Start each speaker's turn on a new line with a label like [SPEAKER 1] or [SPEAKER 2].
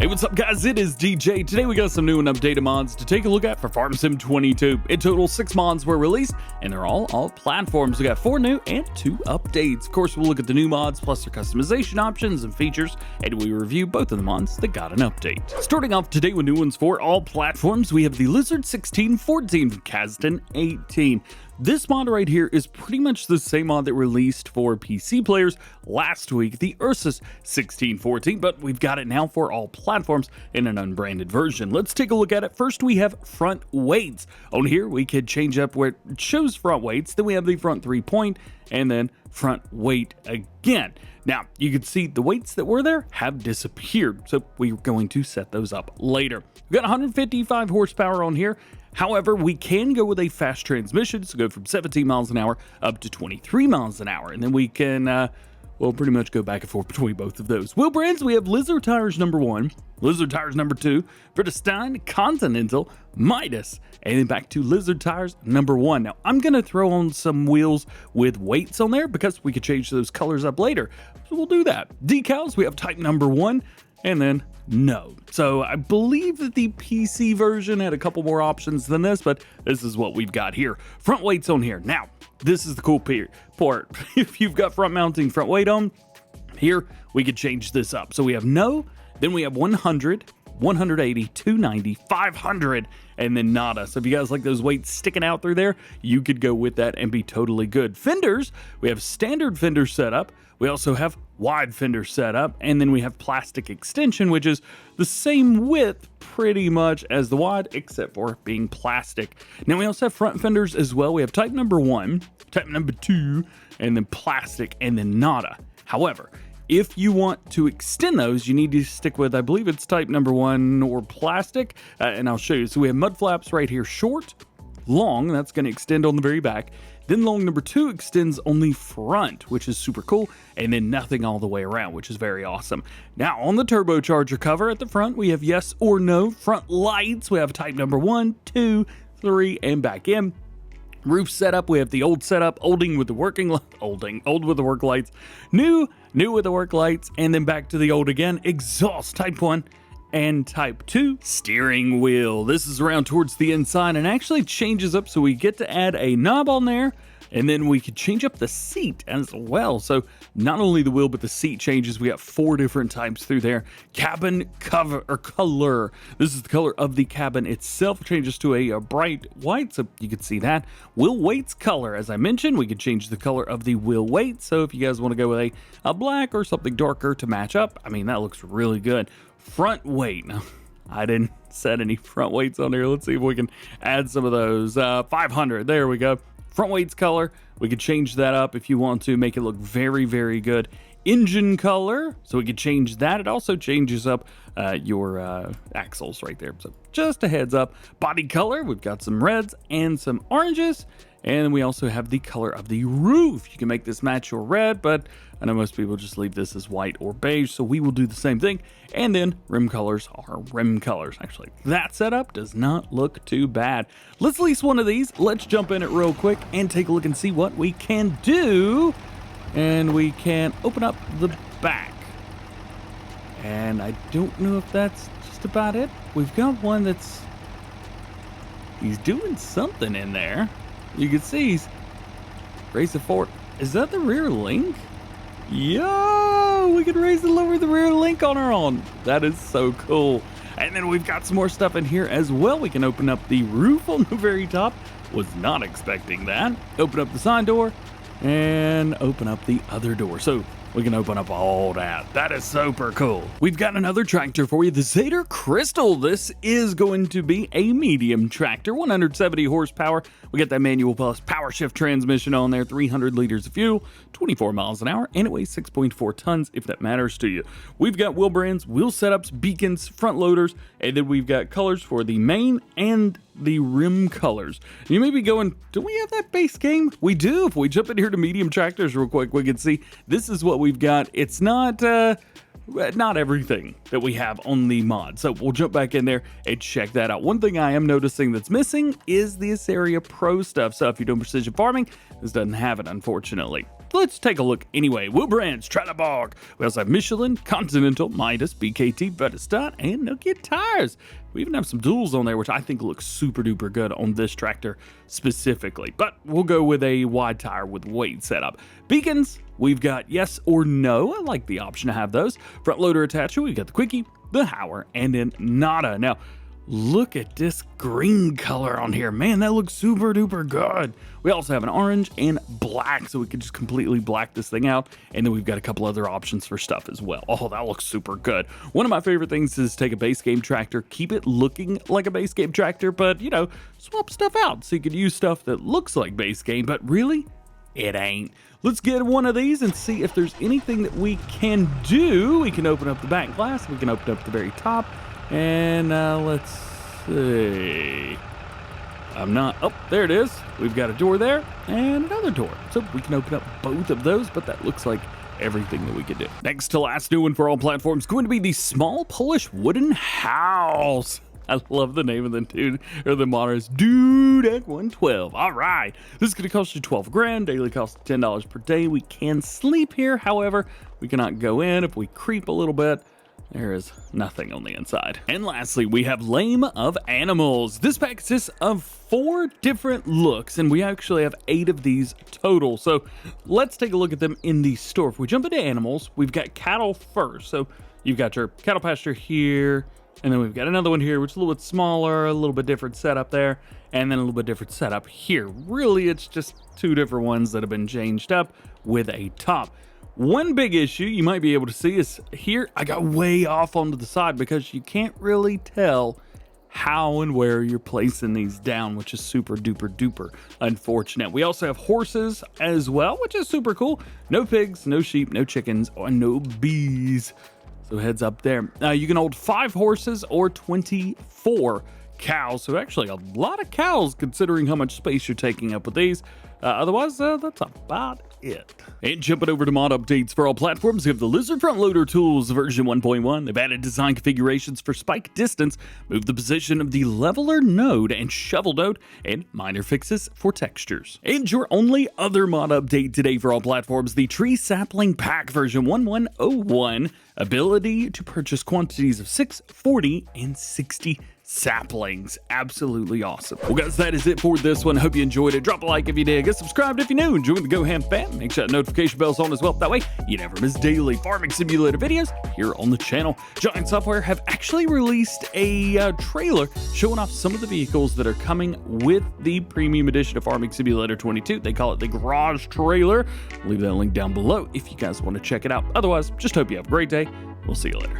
[SPEAKER 1] Hey, what's up guys? It is DJ. Today we got some new and updated mods to take a look at for Farm Sim 22. In total, 6 mods were released, and they're all platforms. We got 4 new and 2 updates. Of course, we'll look at the new mods, plus their customization options and features, and we review both of the mods that got an update. Starting off today with new ones for all platforms, we have the Lizard 1614 from Kazdan 18. This mod right here is pretty much the same mod that released for PC players last week, the Ursus 1614, but we've got it now for all platforms in an unbranded version. Let's take a look at it. First, we have front weights. On here, we could change up where it shows front weights, then we have the front 3-point, and then front weight again. Now, you can see the weights that were there have disappeared, so we're going to set those up later. We've got 155 horsepower on here. However, we can go with a fast transmission, so go from 17 miles an hour up to 23 miles an hour, and then we can, well, pretty much go back and forth between both of those. Wheel brands, we have Lizard Tires number 1, Lizard Tires number 2, Vredestein, Continental, Midas, and then back to Lizard Tires number 1. Now, I'm going to throw on some wheels with weights on there because we could change those colors up later, so we'll do that. Decals, we have Type number 1, and then no. So I believe that the PC version had a couple more options than this, but this is what we've got here. Front weights on here. Now, this is the cool part. If you've got front mounting front weight on, here we could change this up. So we have no, then we have 100, 180, 290, 500, and then nada. So if you guys like those weights sticking out through there, you could go with that and be totally good. Fenders, we have standard fender setup. We also have wide fender setup, and then we have plastic extension, which is the same width pretty much as the wide, except for being plastic. Now we also have front fenders as well. We have type number 1, type number 2, and then plastic, and then nada. However, if you want to extend those, you need to stick with, I believe it's type number 1 or plastic, and I'll show you. So we have mud flaps right here, short, long, that's going to extend on the very back. Then long number 2 extends on the front, which is super cool, and then nothing all the way around, which is very awesome. Now on the turbocharger cover at the front, we have yes or no. Front lights, we have type number 1, 2, 3, and back in. Roof setup, we have the old setup, old with the work lights, new with the work lights, and then back to the old again. Exhaust type 1 and type 2. Steering wheel, this is around towards the inside and actually changes up, so we get to add a knob on there, and then we could change up the seat as well. So not only the wheel, but the seat changes. We got 4 different types through there. Cabin cover or color, this is the color of the cabin itself. It changes to a bright white, so you can see that. Wheel weights color, as I mentioned, we could change the color of the wheel weight. So if you guys want to go with a black or something darker to match up, I mean, that looks really good. Front weight. Now, I didn't set any front weights on here. Let's see if we can add some of those. 500. There we go. Front weights color. We could change that up if you want to make it look very, very good. Engine color. So we could change that. It also changes up your axles right there. So just a heads up. Body color. We've got some reds and some oranges. And we also have the color of the roof. You can make this match your red, but I know most people just leave this as white or beige, so we will do the same thing. And then rim colors are rim colors. Actually, that setup does not look too bad. Let's lease one of these. Let's jump in it real quick and take a look and see what we can do. And we can open up the back. And I don't know if that's just about it. We've got one that's... he's doing something in there. You can see he's raised it forward. Is that the rear link? Yo, we can raise and lower the rear link on our own. That is so cool. And then we've got some more stuff in here as well. We can open up the roof on the very top. Was not expecting that. Open up the side door and open up the other door. So we can open up all that. That is super cool. We've got another tractor for you, the Zetor Crystal. This is going to be a medium tractor, 170 horsepower. We got that manual plus power shift transmission on there, 300 liters of fuel, 24 miles an hour, and it weighs 6.4 tons if that matters to you. We've got wheel brands, wheel setups, beacons, front loaders, and then we've got colors for the main and the rim colors. You may be going, do we have that base game? We do. If we jump in here to medium tractors real quick, we can see this is what we've got. It's not everything that we have on the mod. So we'll jump back in there and check that out. One thing I am noticing that's missing is the Asaria Pro stuff. So if you're doing precision farming, this doesn't have it, unfortunately. let's take a look anyway. Will Brands, Trelleborg. We also have Michelin, Continental, Midas, BKT, Vedestat, and Nokia tires. We even have some duals on there, which I think looks super duper good on this tractor specifically. But we'll go with a wide tire with weight setup. Beacons, we've got yes or no. I like the option to have those. Front loader attachment, we've got the Quickie, the Hauer, and then Nada. Now, look at this green color on here. Man, that looks super duper good. We also have an orange and black, so we could just completely black this thing out. And then we've got a couple other options for stuff as well. Oh, that looks super good. One of my favorite things is take a base game tractor, keep it looking like a base game tractor, but, you know, swap stuff out so you could use stuff that looks like base game, but really, it ain't. Let's get one of these and see if there's anything that we can do. We can open up the back glass. We can open up the very top. And let's see. Oh, there it is. We've got a door there and another door. So we can open up both of those, but that looks like everything that we could do. Next to last new one for all platforms, going to be the small Polish wooden house. I love the name of the dude, or the monitor is Dudek 112. All right, this is going to cost you 12 grand. Daily cost $10 per day. We can sleep here. However, we cannot go in. If we creep a little bit, there is nothing on the inside. And lastly, we have Lame of Animals. This pack consists of 4 different looks, and we actually have 8 of these total. So let's take a look at them in the store. If we jump into animals, we've got cattle first. So you've got your cattle pasture here, and then we've got another one here, which is a little bit smaller, a little bit different setup there, and then a little bit different setup here. Really, it's just 2 different ones that have been changed up with a top. One big issue you might be able to see is here, I got way off onto the side because you can't really tell how and where you're placing these down, which is super duper duper unfortunate. We also have horses as well, which is super cool. No pigs, no sheep, no chickens, or no bees. So heads up there. You can hold 5 horses or 24 cows. So actually a lot of cows considering how much space you're taking up with these. Otherwise, that's about it. And jumping over to mod updates for all platforms, we have the Lizard Front Loader Tools version 1.1. They've added design configurations for spike distance, moved the position of the leveler node and shovel node, and minor fixes for textures. And your only other mod update today for all platforms, the Tree Sapling Pack version 1101. Ability to purchase quantities of 6, 40, and 60 saplings. Absolutely awesome. Well, guys, that is it for this one. Hope you enjoyed it. Drop a like if you did. Get subscribed if you're new. And join the GoHam fam. Make sure that notification bell's on as well. That way, you never miss daily farming simulator videos here on the channel. Giant Software have actually released a trailer showing off some of the vehicles that are coming with the premium edition of Farming Simulator 22. They call it the Garage Trailer. I'll leave that link down below if you guys want to check it out. Otherwise, just hope you have a great day. We'll see you later.